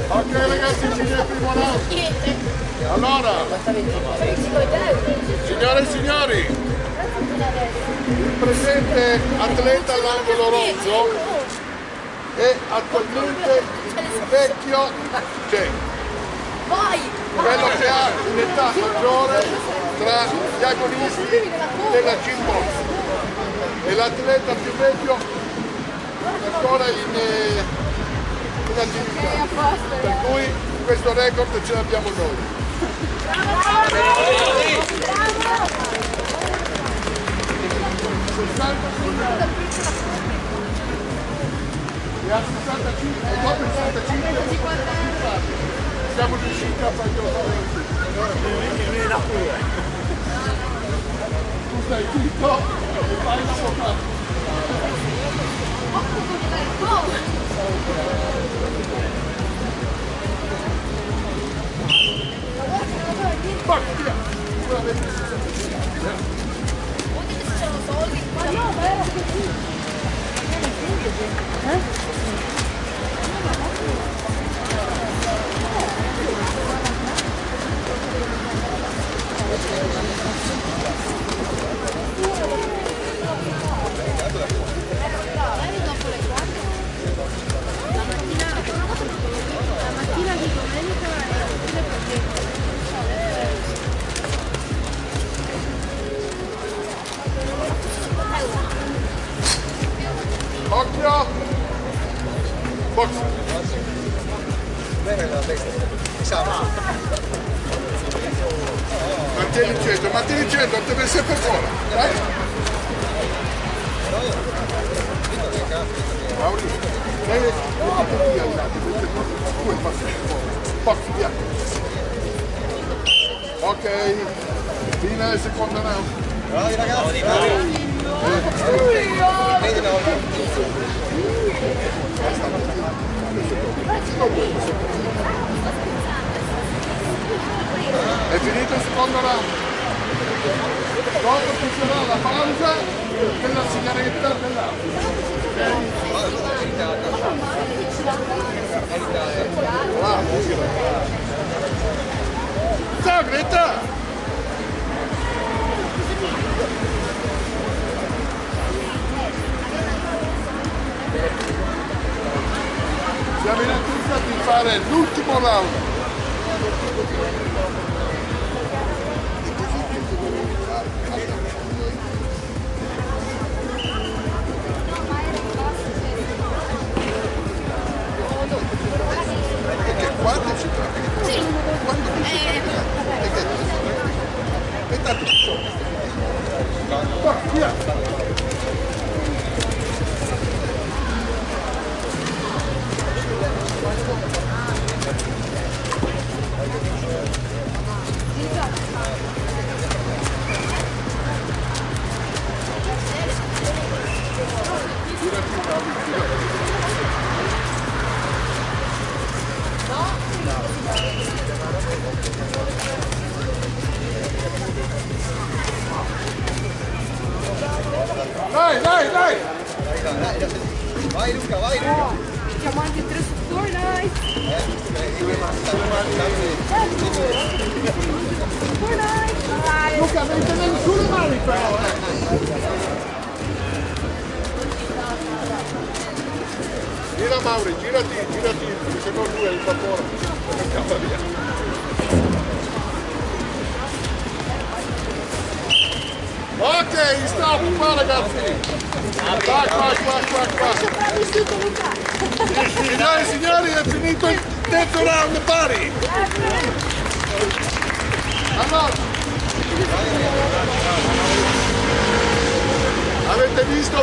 Ok ragazzi, ci viene il primo round. Allora, signore e signori, il presente atleta all'angolo rozzo è attualmente il vecchio, cioè quello che ha un'età maggiore tra gli agonisti della gym box, e l'atleta più vecchio ancora in attività, per cui questo record ce l'abbiamo noi. E a 65 e dopo il 65 siamo riusciti a farlo tu stai zitto e fai l'avvocato. Occhio! Box! Bene la testa. Mantieni centro, non deve sempre fuori. Dai! Mauri, lei box, via! Ok, fine del secondo round. Bravi ragazzi, bravi. È finito il secondo round. Dopo ci sarà la pausa della sigaretta dell'altro. Ciao Greta! Siamo in attesa di fare l'ultimo round. Perché quando si tratta? Sì. Quando si tratta? È tanto via! Dai! Vai Luca, vai Luca! Siamo anche 3 su Fortnite! Fortnite! Luca, devi tenere su le mani però! Gira Mauri, girati, se no lui è il vapore, non scappa via. Ok, stop qua ragazzi! Qua! Signore e signori, è finito il terzo round pari! Allora, avete visto?